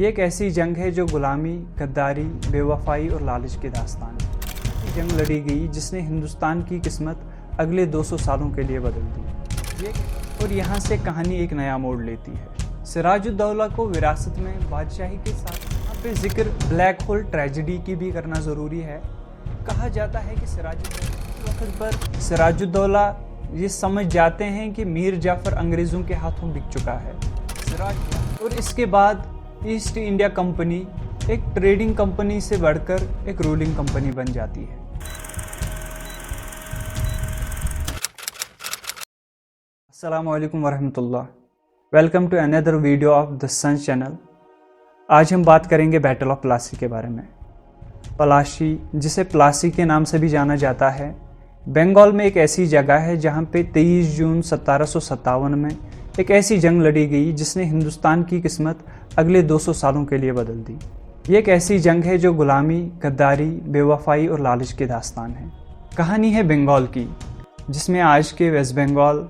ये एक ऐसी जंग है जो गुलामी, गद्दारी, बेवफाई और लालच की दास्तान है। ये जंग लड़ी गई जिसने हिंदुस्तान की किस्मत अगले 200 सालों के लिए बदल दी। और यहाँ से कहानी एक नया मोड़ लेती है। सिराजुद्दौला को विरासत में बादशाही के साथ यहाँ पे जिक्र ब्लैक होल ट्रेजेडी की भी करना ज़रूरी है। कहा जाता है कि सिराजुद्दौला ये समझ जाते हैं कि मीर जाफ़र अंग्रेज़ों के हाथों बिक चुका है। और इसके बाद ईस्ट इंडिया कंपनी एक ट्रेडिंग कंपनी से बढ़कर एक रूलिंग कंपनी बन जाती है। अस्सलामु अलैकुम वरहमतुल्लाह। Welcome to another video of the Sun channel. आज हम बात करेंगे बैटल ऑफ प्लासी के बारे में। प्लासी, जिसे प्लासी के नाम से भी जाना जाता है, बंगाल में एक ऐसी जगह है जहां पे 23 जून 1757 में एक ऐसी जंग लड़ी गई जिसने हिंदुस्तान की किस्मत अगले 200 सालों के लिए बदल दी। ये एक ऐसी जंग है जो गुलामी, गद्दारी, बेवफाई और लालच की दास्तान है। कहानी है बंगाल की, जिसमें आज के वेस्ट बंगाल,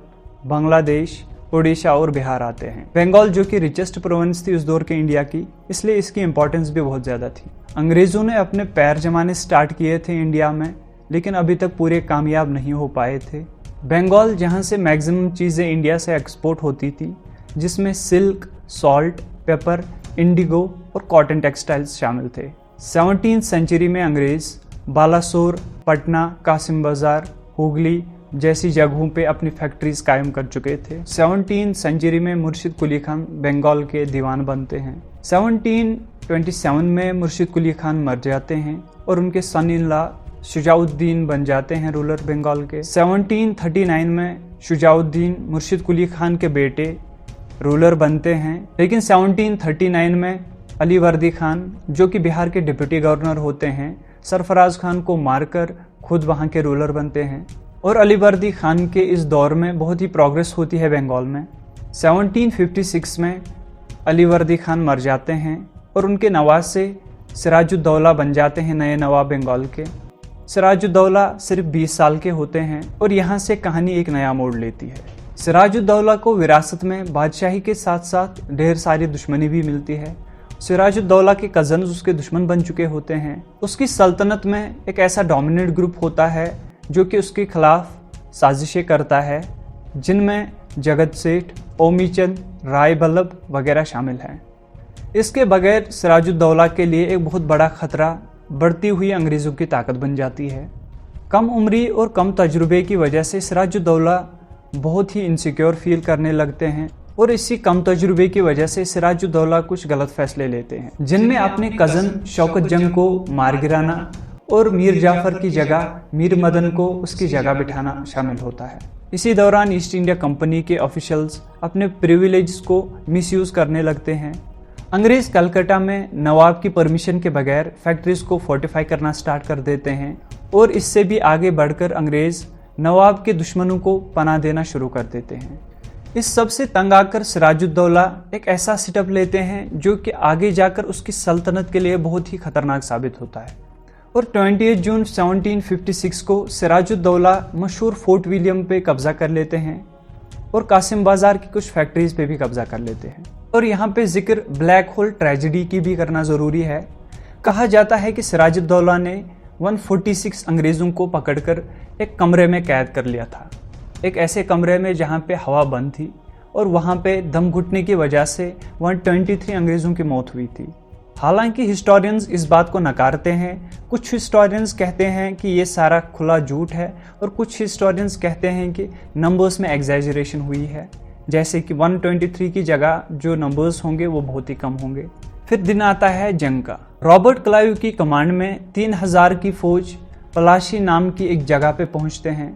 बांग्लादेश, उड़ीसा और बिहार आते हैं। बंगाल जो कि रिचेस्ट प्रोविंस थी उस दौर के इंडिया की, इसलिए इसकी इंपॉर्टेंस भी बहुत ज़्यादा थी। अंग्रेज़ों ने अपने पैर जमाने स्टार्ट किए थे इंडिया में, लेकिन अभी तक पूरे कामयाब नहीं हो पाए थे। बंगाल जहाँ से मैक्सिमम चीज़ें इंडिया से एक्सपोर्ट होती थी, जिसमें सिल्क, सॉल्ट, पेपर, इंडिगो और कॉटन टेक्सटाइल्स शामिल थे। 17वीं सेंचुरी में अंग्रेज़ बालासोर, पटना, कासिम बाजार, हुगली जैसी जगहों पे अपनी फैक्ट्रीज कायम कर चुके थे। 17वीं सेंचुरी में मुर्शिद कुली खान बंगाल के दीवान बनते हैं। 1727 में मुर्शिद कुली खान मर जाते हैं और उनके सन इन लॉ शुजाउद्दीन बन जाते हैं रूलर बंगाल के। 1739 में शुजाउद्दीन मुर्शिद कुली खान के बेटे रूलर बनते हैं, लेकिन 1739 में अली वर्दी खान, जो कि बिहार के डिप्टी गवर्नर होते हैं, सरफराज खान को मारकर खुद वहाँ के रूलर बनते हैं। और अली वर्दी खान के इस दौर में बहुत ही प्रोग्रेस होती है बंगाल में। 1756 में अली वर्दी खान मर जाते हैं और उनके नवाज से सिराजुद्दौला बन जाते हैं नए नवाब बंगाल के। सिराजुद्दौला सिर्फ 20 साल के होते हैं और यहाँ से कहानी एक नया मोड़ लेती है। सिराजुद्दौला को विरासत में बादशाही के साथ साथ ढेर सारी दुश्मनी भी मिलती है। सिराजुद्दौला के कज़न्स उसके दुश्मन बन चुके होते हैं। उसकी सल्तनत में एक ऐसा डोमिनेट ग्रुप होता है जो कि उसके खिलाफ साजिशें करता है, जिनमें जगत सेठ, ओमीचंद, राय बल्लभ वगैरह शामिल हैं। इसके बगैर सिराजुद्दौला के लिए एक बहुत बड़ा खतरा बढ़ती हुई अंग्रेज़ों की ताकत बन जाती है। कम उम्री और कम तजुर्बे की वजह से सिराजुद्दौला बहुत ही इनसिक्योर फील करने लगते हैं और इसी कम तजुर्बे की वजह से सिराजुद्दौला कुछ गलत फैसले लेते हैं, जिनमें अपने कज़न शौकत जंग को मार गिराना और मीर जाफ़र की जगह मीर मदन को उसकी जगह बिठाना शामिल होता है। इसी दौरान ईस्ट इंडिया कंपनी के ऑफिशियल्स अपने प्रिविलेज को मिसयूज़ करने लगते हैं। अंग्रेज़ कलकत्ता में नवाब की परमिशन के बगैर फैक्ट्रीज को फोर्टिफाई करना स्टार्ट कर देते हैं और इससे भी आगे बढ़कर अंग्रेज़ नवाब के दुश्मनों को पनाह देना शुरू कर देते हैं। इस सब से तंग आकर सिराजुद्दौला एक ऐसा सेटअप लेते हैं जो कि आगे जाकर उसकी सल्तनत के लिए बहुत ही खतरनाक साबित होता है। और 28 जून 1756 को सिराजुद्दौला मशहूर फोर्ट विलियम पे कब्जा कर लेते हैं और कासिम बाजार की कुछ फैक्ट्रीज पे भी कब्जा कर लेते हैं। और यहाँ पे जिक्र ब्लैक होल ट्रेजेडी की भी करना ज़रूरी है। कहा जाता है कि सिराजुद्दौला ने 146 अंग्रेज़ों को पकड़कर एक कमरे में कैद कर लिया था, एक ऐसे कमरे में जहाँ पे हवा बंद थी, और वहाँ पे दम घुटने की वजह से 123 अंग्रेज़ों की मौत हुई थी। हालांकि हिस्टोरियंस इस बात को नकारते हैं। कुछ हिस्टोरियंस कहते हैं कि ये सारा खुला झूठ है और कुछ हिस्टोरियंस कहते हैं कि नंबर्स में एग्जैजरेशन हुई है, जैसे कि 123 की जगह जो नंबर्स होंगे वो बहुत ही कम होंगे। फिर दिन आता है जंग का। रॉबर्ट क्लाइव की कमांड में 3000 की फौज प्लासी नाम की एक जगह पे पहुंचते हैं।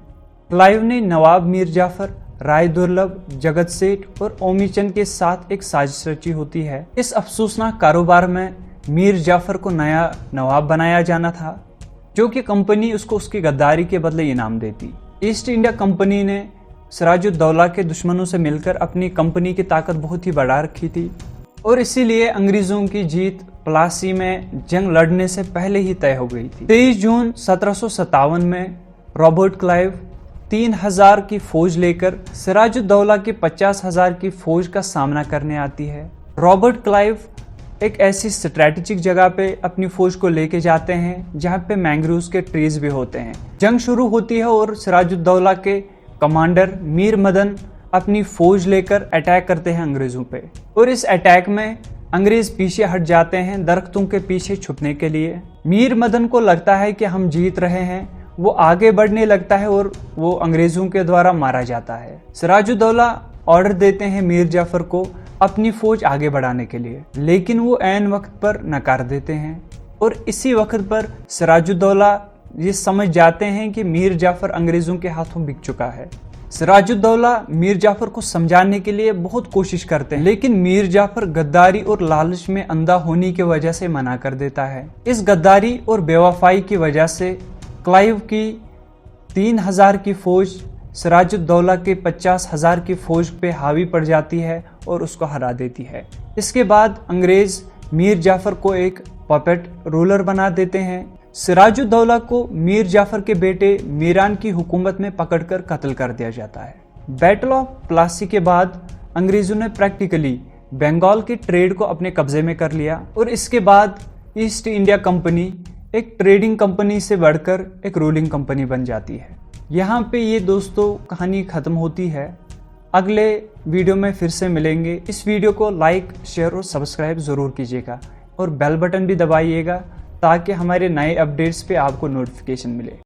क्लाइव ने नवाब मीर जाफ़र, राय दुर्लभ, जगत सेठ और ओमीचंद के साथ एक साजिश रची होती है। इस अफसोसनाक कारोबार में मीर जाफ़र को नया नवाब बनाया जाना था, जो कि कंपनी उसको उसकी गद्दारी के बदले इनाम देती। ईस्ट इंडिया कंपनी ने सिराजुद्दौला के दुश्मनों से मिलकर अपनी कंपनी की ताकत बहुत ही बढ़ा रखी थी और इसीलिए अंग्रेज़ों की जीत प्लासी में जंग लड़ने से पहले ही तय हो गई थी। 23 जून 1757 में रॉबर्ट क्लाइव 3000 की फौज लेकर सिराजुद्दौला की 50,000 की फौज का सामना करने आती है। रॉबर्ट क्लाइव एक ऐसी स्ट्रैटेजिक जगह पे अपनी फौज को लेके जाते हैं जहाँ पे मैंग्रोव्स के ट्रीज भी होते हैं। जंग शुरू होती है और सिराजुद्दौला के कमांडर मीर मदन अपनी फौज लेकर अटैक करते हैं अंग्रेजों पे, और इस अटैक में अंग्रेज पीछे हट जाते हैं दरख्तों के पीछे छुपने के लिए। मीर मदन को लगता है कि हम जीत रहे हैं, वो आगे बढ़ने लगता है और वो अंग्रेजों के द्वारा मारा जाता है। सिराजुद्दौला ऑर्डर देते हैं मीर जाफर को अपनी फौज आगे बढ़ाने के लिए, लेकिन वो ऐन वक्त पर नकार देते हैं और इसी वक्त पर सिराजुद्दौला ये समझ जाते हैं कि मीर जाफर अंग्रेजों के हाथों बिक चुका है। सिराजुद्दौला मीर जाफर को समझाने के लिए बहुत कोशिश करते हैं, लेकिन मीर जाफर गद्दारी और लालच में अंधा होने की वजह से मना कर देता है। इस गद्दारी और बेवफाई की वजह से क्लाइव की 3000 की फौज सिराजुद्दौला के 50,000 की फौज पे हावी पड़ जाती है और उसको हरा देती है। इसके बाद अंग्रेज मीर जाफर को एक पपेट रूलर बना देते हैं। सिराजुद्दौला को मीर जाफर के बेटे मीरान की हुकूमत में पकड़कर कत्ल कर दिया जाता है। बैटल ऑफ प्लासी के बाद अंग्रेजों ने प्रैक्टिकली बंगाल के ट्रेड को अपने कब्जे में कर लिया और इसके बाद ईस्ट इंडिया कंपनी एक ट्रेडिंग कंपनी से बढ़कर एक रूलिंग कंपनी बन जाती है। यहाँ पे ये दोस्तों कहानी ख़त्म होती है। अगले वीडियो में फिर से मिलेंगे। इस वीडियो को लाइक, शेयर और सब्सक्राइब ज़रूर कीजिएगा और बेल बटन भी दबाइएगा ताकि हमारे नए अपडेट्स पे आपको नोटिफिकेशन मिले।